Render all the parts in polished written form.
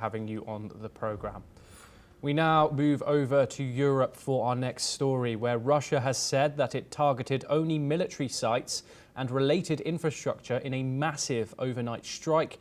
having you on the program. We now move over to Europe for our next story, where Russia has said that it targeted only military sites and related infrastructure in a massive overnight strike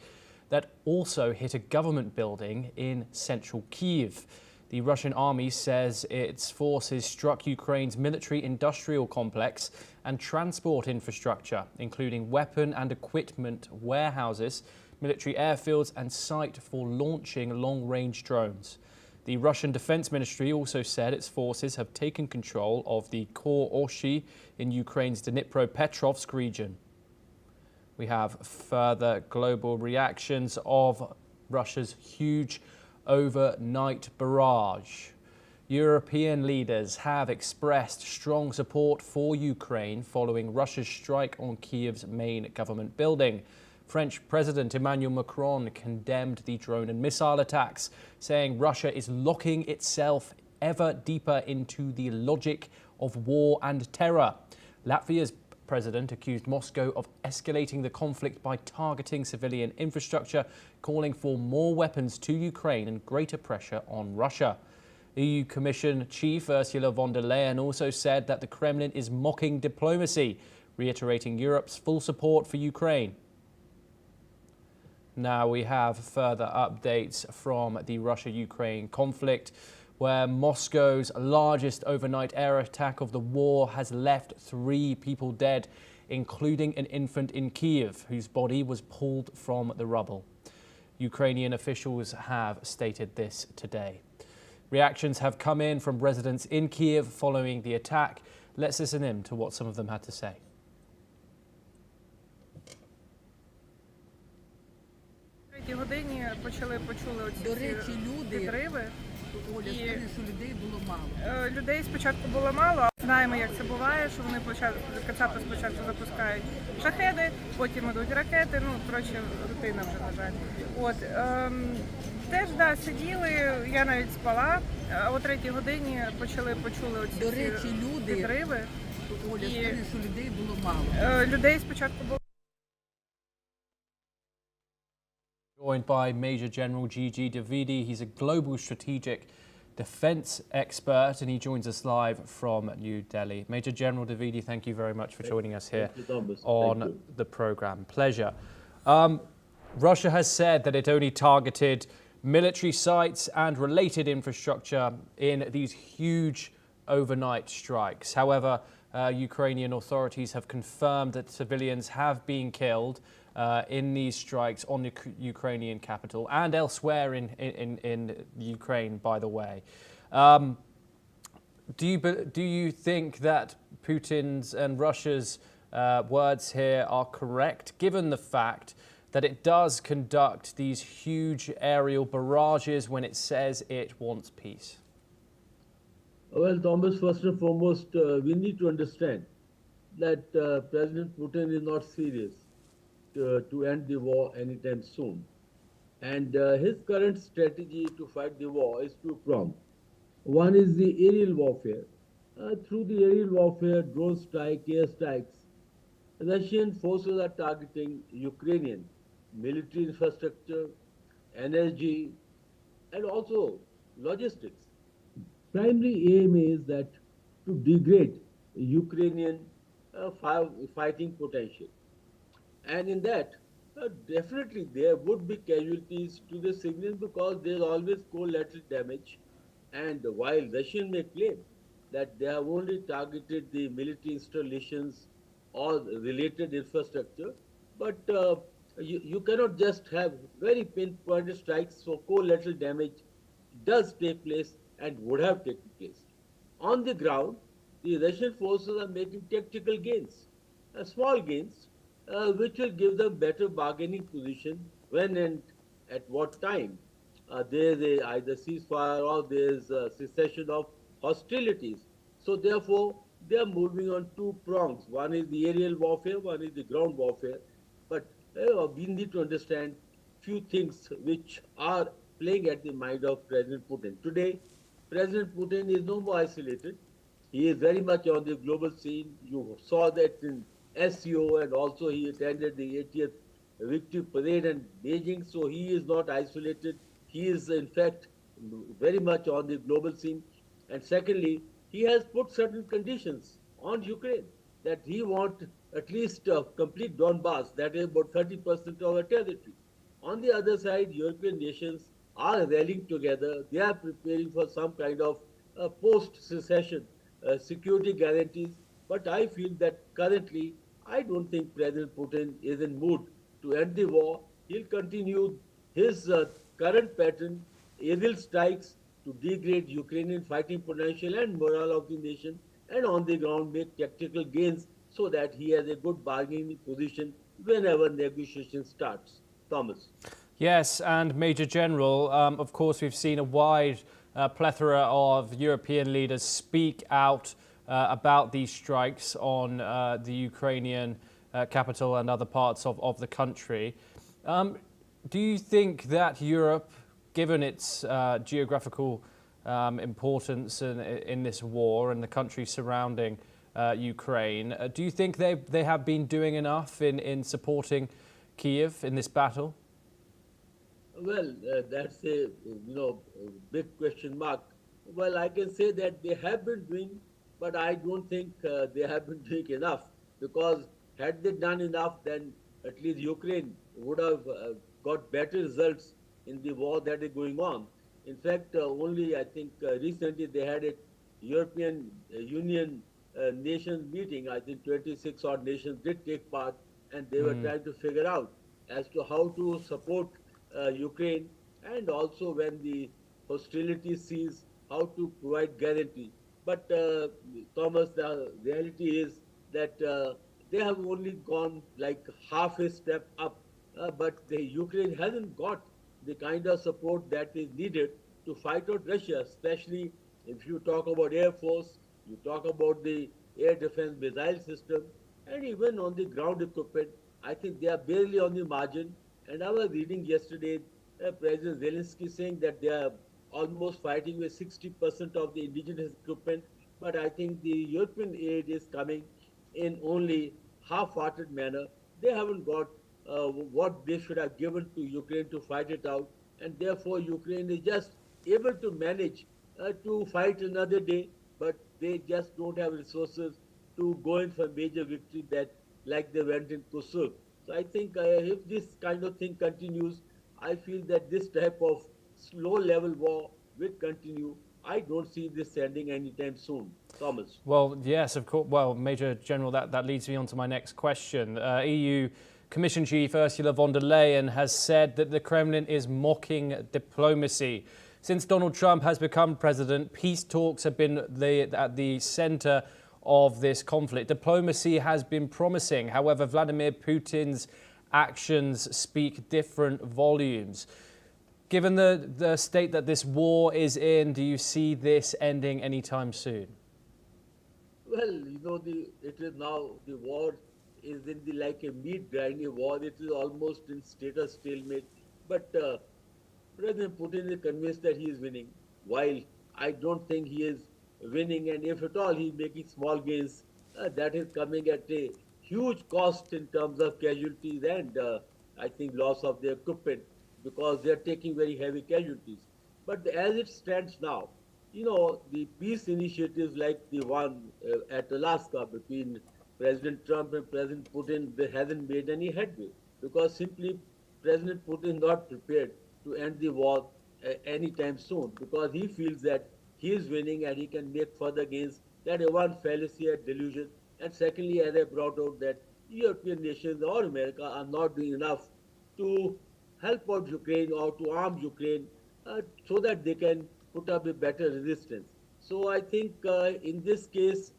that also hit a government building in central Kyiv. The Russian army says its forces struck Ukraine's military-industrial complex and transport infrastructure, including weapon and equipment warehouses, military airfields and site for launching long-range drones. The Russian Defense Ministry also said its forces have taken control of the Khoroshe in Ukraine's Dnipropetrovsk region. We have further global reactions of Russia's huge overnight barrage. European leaders have expressed strong support for Ukraine following Russia's strike on Kyiv's main government building. French President Emmanuel Macron condemned the drone and missile attacks, saying Russia is locking itself ever deeper into the logic of war and terror. Latvia's president accused Moscow of escalating the conflict by targeting civilian infrastructure, calling for more weapons to Ukraine and greater pressure on Russia. EU Commission Chief Ursula von der Leyen also said that the Kremlin is mocking diplomacy, reiterating Europe's full support for Ukraine. Now we have further updates from the Russia-Ukraine conflict, where Moscow's largest overnight air attack of the war has left 3 people dead, including an infant in Kyiv, whose body was pulled from the rubble. Ukrainian officials have stated this today. Reactions have come in from residents in Kyiv following the attack. Let's listen in to what some of them had to say. Годині почули оці підриви. Оля, скажи, що людей було мало. Людей спочатку було мало, а знаємо, як це буває, що вони кацапи спочатку запускають шахеди, потім йдуть ракети, коротше, рутина вже, на жаль. Теж, сиділи, я навіть спала, а о 3-й годині почули оці підриви. Оля, скажи, що людей було мало. Людей спочатку було. Joined by Major General Gigi Davidi. He's a global strategic defense expert and he joins us live from New Delhi. Major General Davidi, thank you very much for joining us here on the program. Pleasure. Russia has said that it only targeted military sites and related infrastructure in these huge overnight strikes. However, Ukrainian authorities have confirmed that civilians have been killed in these strikes on the Ukrainian capital and elsewhere in Ukraine, by the way. Do you think that Putin's and Russia's words here are correct, given the fact that it does conduct these huge aerial barrages when it says it wants peace? Well, Thomas, first and foremost, we need to understand that President Putin is not serious to end the war anytime soon. And his current strategy to fight the war is two-pronged. One is the aerial warfare. Through the aerial warfare, drone strike, air strikes, Russian forces are targeting Ukrainian military infrastructure, energy, and also logistics. Primary aim is that to degrade Ukrainian fighting potential. And in that, definitely there would be casualties to the civilians because there's always collateral damage. And while Russians may claim that they have only targeted the military installations or related infrastructure, but you cannot just have very pinpointed strikes, so collateral damage does take place and would have taken place. On the ground, the Russian forces are making tactical gains, small gains, which will give them better bargaining position when and at what time there is either ceasefire or there is a cessation of hostilities. So therefore, they are moving on 2 prongs. One is the aerial warfare, one is the ground warfare. But we need to understand few things which are playing at the mind of President Putin. Today, President Putin is no more isolated. He is very much on the global scene. You saw that in SEO, and also he attended the 80th Victory Parade in Beijing, so he is not isolated. he is in fact very much on the global scene. And secondly, he has put certain conditions on Ukraine that he wants at least complete Donbass, that is about 30% of our territory. On the other side, European nations are rallying together. They are preparing for some kind of post-secession security guarantees. But I feel that currently, I don't think President Putin is in mood to end the war. He'll continue his current pattern, aerial strikes to degrade Ukrainian fighting potential and morale of the nation, and on the ground make tactical gains so that he has a good bargaining position whenever negotiation starts. Thomas. Yes, and Major General, of course, we've seen a wide plethora of European leaders speak out about these strikes on the Ukrainian capital and other parts of the country. Do you think that Europe, given its geographical importance in this war and the countries surrounding Ukraine, do you think they have been doing enough in supporting Kyiv in this battle? Well, that's a big question mark. Well, I can say that they have been doing, but I don't think they have been doing enough, because had they done enough, then at least Ukraine would have got better results in the war that is going on. In fact, only I think recently they had a European Union nations meeting. I think 26 odd nations did take part, and they were trying to figure out as to how to support Ukraine, and also when the hostility cease, how to provide guarantee. But Thomas, the reality is that they have only gone like half a step up, but the Ukraine hasn't got the kind of support that is needed to fight out Russia, especially if you talk about Air Force, you talk about the air defense missile system, and even on the ground equipment. I think they are barely on the margin. And I was reading yesterday President Zelensky saying that they are almost fighting with 60% of the indigenous equipment. But I think the European aid is coming in only half-hearted manner. They haven't got what they should have given to Ukraine to fight it out. And therefore, Ukraine is just able to manage to fight another day, but they just don't have resources to go in for major victory that like they went in Khoroshe. So I think if this kind of thing continues, I feel that this type of slow-level war will continue. I don't see this ending anytime soon. Thomas. Well, yes, of course. Well, Major General, that leads me on to my next question. EU Commission Chief Ursula von der Leyen has said that the Kremlin is mocking diplomacy. Since Donald Trump has become president, peace talks have been at the center of this conflict. Diplomacy has been promising. However, Vladimir Putin's actions speak different volumes. Given the state that this war is in, do you see this ending anytime soon? Well, it is now, the war is in the like a meat grinding war. It is almost in status stalemate. But President Putin is convinced that he is winning, while I don't think he is winning, and if at all he is making small gains, that is coming at a huge cost in terms of casualties and I think loss of their equipment, because they are taking very heavy casualties. But as it stands now, the peace initiatives like the one at Alaska between President Trump and President Putin, they hasn't made any headway, because simply President Putin is not prepared to end the war anytime soon, because he feels that he is winning and he can make further gains. That is one fallacy and delusion. And secondly, as I brought out, that European nations or America are not doing enough to help out Ukraine or to arm Ukraine so that they can put up a better resistance. So I think in this case,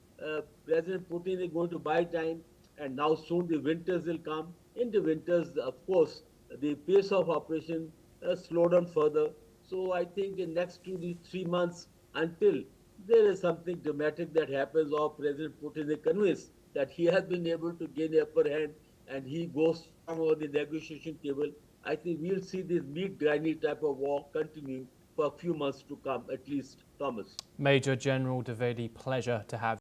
President Putin is going to buy time, and now soon the winters will come. In the winters, of course, the pace of operation slow down further. So I think in next 2 to 3 months, until there is something dramatic that happens, or President Putin is convinced that he has been able to gain the upper hand and he goes over the negotiation table, I think we'll see this meat grinding type of war continuing for a few months to come, at least. Thomas. Major General Dwivedi, pleasure to have you.